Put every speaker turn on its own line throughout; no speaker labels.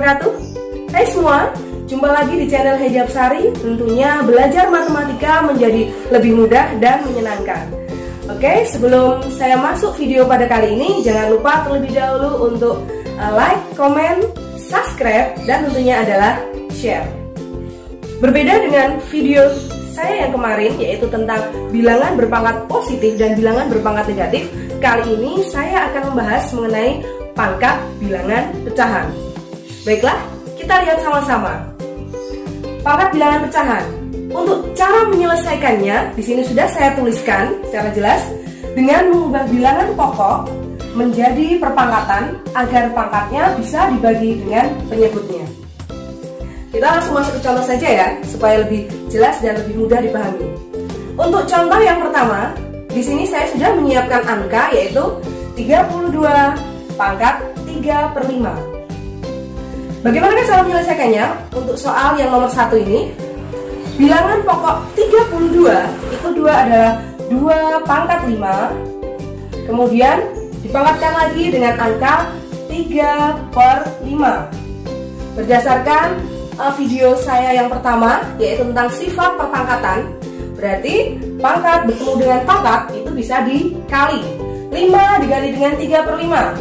wabarakatuh. Hai semua, jumpa lagi di channel Hijab Sari. Tentunya belajar matematika menjadi lebih mudah dan menyenangkan. Oke, sebelum saya masuk video pada kali ini, jangan lupa terlebih dahulu untuk like, comment, subscribe, dan tentunya adalah share. Berbeda dengan video saya yang kemarin, yaitu tentang bilangan berpangkat positif dan bilangan berpangkat negatif, kali ini saya akan membahas mengenai pangkat bilangan pecahan. Baiklah, kita lihat sama-sama. Pangkat bilangan pecahan. Untuk cara menyelesaikannya, di sini sudah saya tuliskan secara jelas dengan mengubah bilangan pokok menjadi perpangkatan agar pangkatnya bisa dibagi dengan penyebutnya. Kita langsung masuk ke contoh saja ya, supaya lebih jelas dan lebih mudah dipahami. Untuk contoh yang pertama, di sini saya sudah menyiapkan angka yaitu 32 pangkat 3/5. Bagaimana cara menyelesaikannya? Untuk soal yang nomor 1 ini, bilangan pokok 32 itu adalah 2 pangkat 5, kemudian dipangkatkan lagi dengan angka 3/5. Berdasarkan video saya yang pertama, yaitu tentang sifat perpangkatan, berarti pangkat bertemu dengan pangkat itu bisa dikali. 5 dikali dengan 3/5,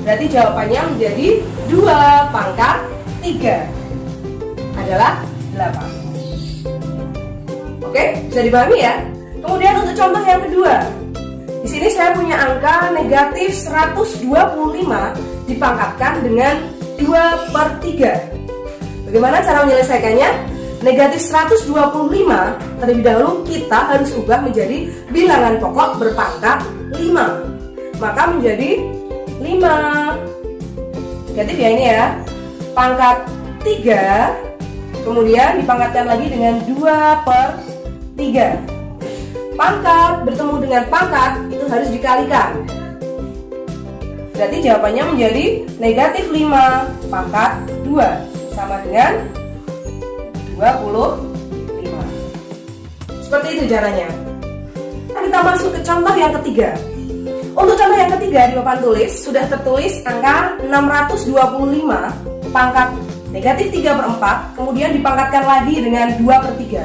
berarti jawabannya menjadi 2 pangkat 3 adalah 8. Oke, bisa dipahami ya? Kemudian untuk contoh yang kedua, di sini saya punya angka negatif 125 dipangkatkan dengan 2/3. Bagaimana cara menyelesaikannya? Negatif 125 terlebih dahulu kita harus ubah menjadi bilangan pokok berpangkat 5. Maka menjadi 5. Negatif ya ini ya. Pangkat 3, kemudian dipangkatkan lagi dengan 2/3. Pangkat bertemu dengan pangkat itu harus dikalikan. Berarti jawabannya menjadi negatif 5 pangkat 2 sama dengan 25. Seperti itu caranya. Nah, kita masuk ke contoh yang ketiga. Untuk contoh yang ketiga di papan tulis sudah tertulis angka 625 pangkat negatif 3/4, kemudian dipangkatkan lagi dengan 2/3.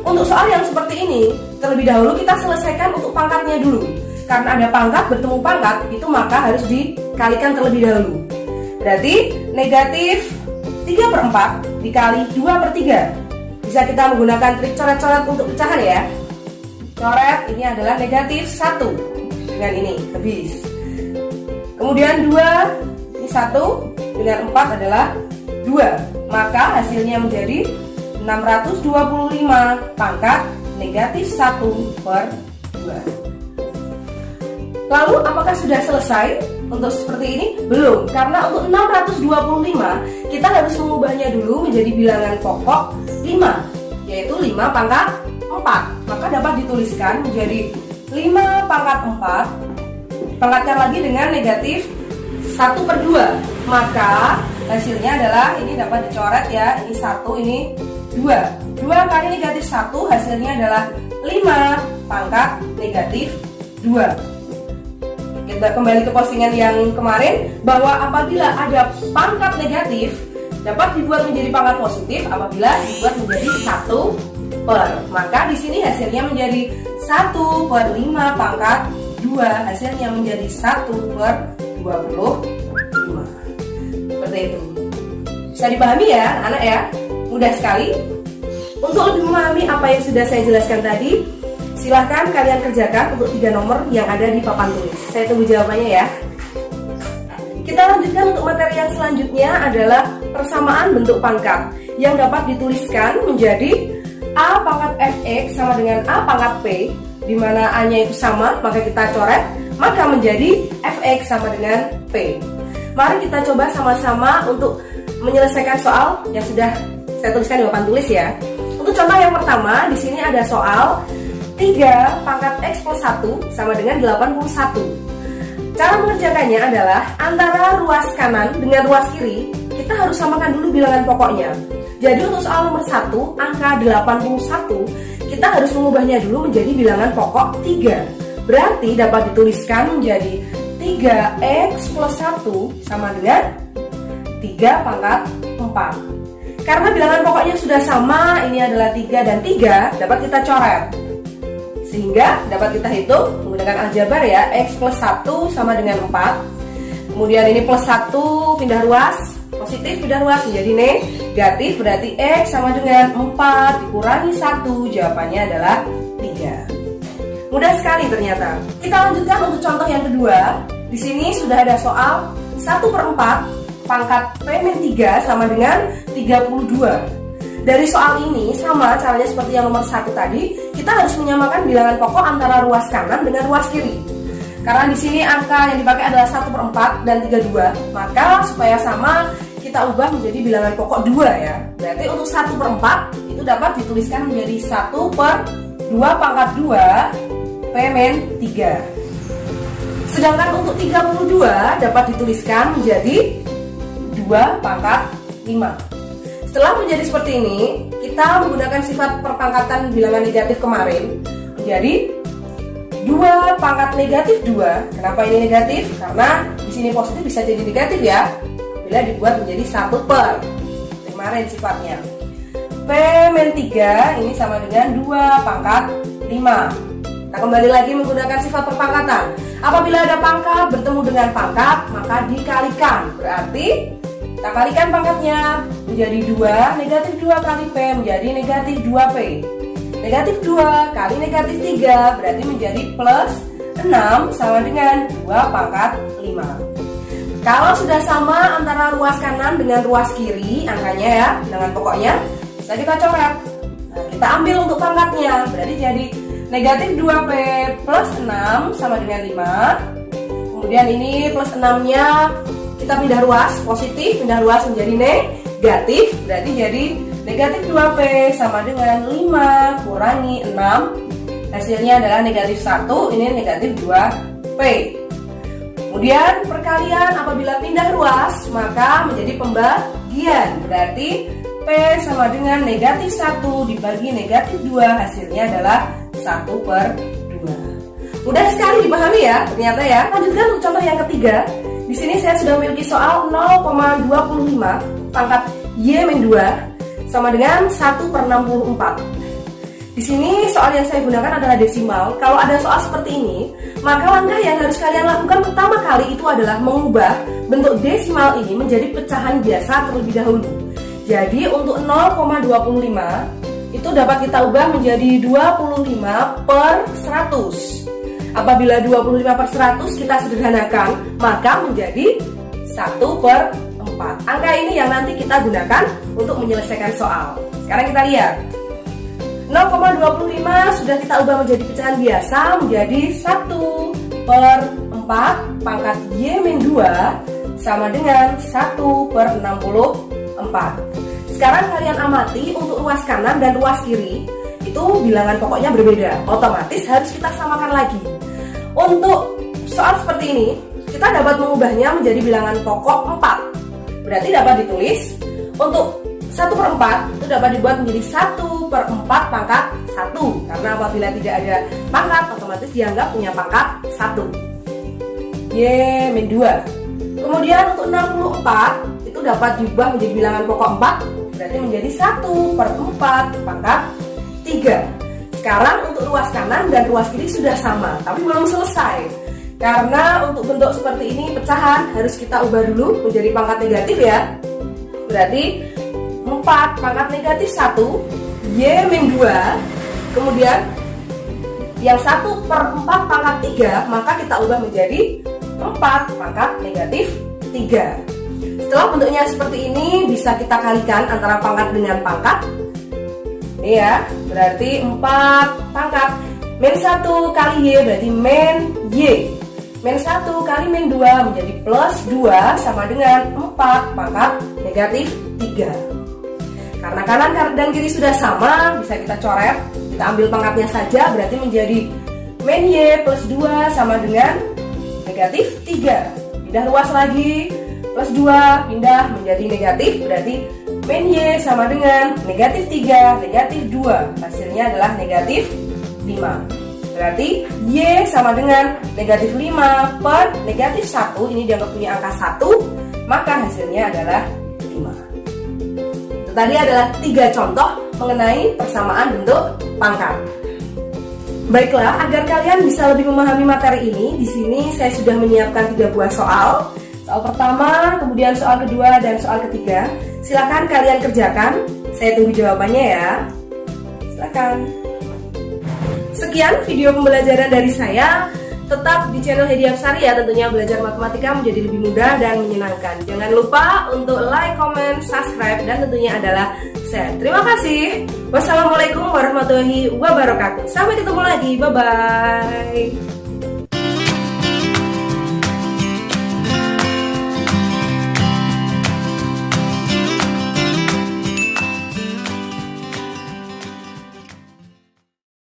Untuk soal yang seperti ini, terlebih dahulu kita selesaikan untuk pangkatnya dulu. Karena ada pangkat bertemu pangkat, itu maka harus dikalikan terlebih dahulu. Berarti negatif 3/4 dikali 2/3. Bisa kita menggunakan trik coret-coret untuk pecahan ya. Coret ini adalah negatif 1 dengan ini, habis. Kemudian 2, ini 1 dengan 4 adalah 2. Maka hasilnya menjadi 625 pangkat negatif 1/2. Lalu apakah sudah selesai? Untuk seperti ini? Belum, karena untuk 625 kita harus mengubahnya dulu menjadi bilangan pokok 5, yaitu 5 pangkat 4. Maka dapat dituliskan menjadi 5 pangkat 4 dipangkatkan lagi dengan negatif 1/2. Maka hasilnya adalah, ini dapat dicoret ya, ini 1, ini 2. 2 kali negatif 1 hasilnya adalah 5 pangkat negatif 2. Kita kembali ke postingan yang kemarin, bahwa apabila ada pangkat negatif dapat dibuat menjadi pangkat positif apabila dibuat menjadi 1/, maka di sini hasilnya menjadi 1/5 pangkat 2, hasilnya menjadi 1/25. Seperti itu. Bisa dipahami ya anak ya? Mudah sekali. Untuk lebih memahami apa yang sudah saya jelaskan tadi, silahkan kalian kerjakan untuk 3 nomor yang ada di papan tulis. Saya tunggu jawabannya ya. Kita lanjutkan untuk materi yang selanjutnya adalah persamaan bentuk pangkat yang dapat dituliskan menjadi A pangkat Fx sama dengan A pangkat P, di mana A-nya itu sama, maka kita coret, maka menjadi Fx sama dengan P. Mari kita coba sama-sama untuk menyelesaikan soal yang sudah saya tuliskan di papan tulis ya. Untuk contoh yang pertama, di sini ada soal 3 pangkat X plus 1 sama dengan 81. Cara mengerjakannya adalah antara ruas kanan dengan ruas kiri, kita harus samakan dulu bilangan pokoknya. Jadi untuk soal nomor 1, angka 81, kita harus mengubahnya dulu menjadi bilangan pokok 3. Berarti dapat dituliskan menjadi 3X plus 1 sama dengan 3 pangkat 4. Karena bilangan pokoknya sudah sama, ini adalah 3 dan 3, dapat kita coret. Sehingga dapat kita hitung menggunakan aljabar ya, X plus 1 sama dengan 4. Kemudian ini plus 1 pindah ruas, positif pindah ruas menjadi negatif, berarti X sama dengan 4 dikurangi 1, jawabannya adalah 3. Mudah sekali ternyata. Kita lanjutkan untuk contoh yang kedua. Di sini sudah ada soal 1/4 pangkat P-3 sama dengan 32. Dari soal ini sama caranya seperti yang nomor 1 tadi, kita harus menyamakan bilangan pokok antara ruas kanan dengan ruas kiri. Karena di sini angka yang dipakai adalah 1/4 dan 32, maka supaya sama kita ubah menjadi bilangan pokok 2 ya. Berarti untuk 1/4 itu dapat dituliskan menjadi 1/2 pangkat 2 P-3. Sedangkan untuk 32 dapat dituliskan menjadi 2 pangkat 5. Setelah menjadi seperti ini, kita menggunakan sifat perpangkatan bilangan negatif kemarin menjadi 2 pangkat negatif 2. Kenapa ini negatif? Karena di sini positif bisa jadi negatif ya, bila dibuat menjadi 1 per kemarin sifatnya. P-3 ini sama dengan 2 pangkat 5. Kita kembali lagi menggunakan sifat perpangkatan. Apabila ada pangkat bertemu dengan pangkat, maka dikalikan. Berarti kita kalikan pangkatnya menjadi 2, negatif 2 kali P menjadi negatif 2P. Negatif 2 kali negatif 3 berarti menjadi plus 6 sama dengan 2 pangkat 5. Kalau sudah sama antara ruas kanan dengan ruas kiri angkanya ya, bilangan pokoknya, bisa kita coret. Nah, kita ambil untuk pangkatnya, berarti jadi negatif 2P plus 6 sama dengan 5. Kemudian ini plus 6-nya kita pindah ruas, positif pindah ruas menjadi negatif, berarti jadi negatif 2P sama dengan 5 kurangi 6, hasilnya adalah negatif 1, ini negatif 2P. Kemudian perkalian apabila pindah ruas maka menjadi pembagian, berarti P sama dengan negatif 1 dibagi negatif 2, hasilnya adalah 1/2. Mudah sekali dipahami ya ternyata ya. Lanjutkan untuk contoh yang ketiga. Di sini saya sudah memiliki soal 0,25 pangkat Y-2 sama dengan 1/64. Di sini soal yang saya gunakan adalah desimal. Kalau ada soal seperti ini, maka langkah yang harus kalian lakukan pertama kali itu adalah mengubah bentuk desimal ini menjadi pecahan biasa terlebih dahulu. Jadi untuk 0,25 itu dapat kita ubah menjadi 25/100. Apabila 25/100 kita sederhanakan, maka menjadi 1/4. Angka ini yang nanti kita gunakan untuk menyelesaikan soal. Sekarang kita lihat. 0,25 sudah kita ubah menjadi pecahan biasa menjadi 1/4 pangkat Y-2 sama dengan 1/64. Sekarang kalian amati untuk ruas kanan dan ruas kiri itu bilangan pokoknya berbeda, otomatis harus kita samakan lagi. Untuk soal seperti ini kita dapat mengubahnya menjadi bilangan pokok 4, berarti dapat ditulis untuk 1/4 itu dapat dibuat menjadi 1/4 pangkat 1, karena apabila tidak ada pangkat otomatis dianggap punya pangkat 1 Y-2. Kemudian untuk 64 itu dapat diubah menjadi bilangan pokok 4, berarti menjadi 1/4 pangkat 3. Sekarang untuk ruas kanan dan ruas kiri sudah sama, tapi belum selesai. Karena untuk bentuk seperti ini pecahan harus kita ubah dulu menjadi pangkat negatif ya. Berarti 4 pangkat negatif 1 Y-2. Kemudian yang 1/4 pangkat 3 maka kita ubah menjadi 4 pangkat negatif 3. Setelah bentuknya seperti ini bisa kita kalikan antara pangkat dengan pangkat. Ini ya, berarti 4 pangkat min 1 kali Y berarti min Y. Min 1 kali min 2 menjadi plus 2 sama dengan 4 pangkat negatif 3. Karena kanan dan kiri sudah sama, bisa kita coret. Kita ambil pangkatnya saja, berarti menjadi min Y plus 2 sama dengan negatif 3. Pindah ruas lagi, plus 2 pindah menjadi negatif, berarti min Y sama dengan negatif 3, negatif 2. Hasilnya adalah negatif 5. Berarti Y sama dengan negatif 5 per negatif 1, ini dianggap punya angka 1, maka hasilnya adalah 5. Itu tadi adalah 3 contoh mengenai persamaan bentuk pangkat. Baiklah, agar kalian bisa lebih memahami materi ini, di sini saya sudah menyiapkan 3 buah soal. Soal pertama, kemudian soal kedua, dan soal ketiga. Silakan kalian kerjakan. Saya tunggu jawabannya ya. Silakan. Sekian video pembelajaran dari saya. Tetap di channel Hedi Hapsari ya, tentunya belajar matematika menjadi lebih mudah dan menyenangkan. Jangan lupa untuk like, comment, subscribe, dan tentunya adalah share. Terima kasih. Wassalamualaikum warahmatullahi wabarakatuh. Sampai ketemu lagi. Bye-bye.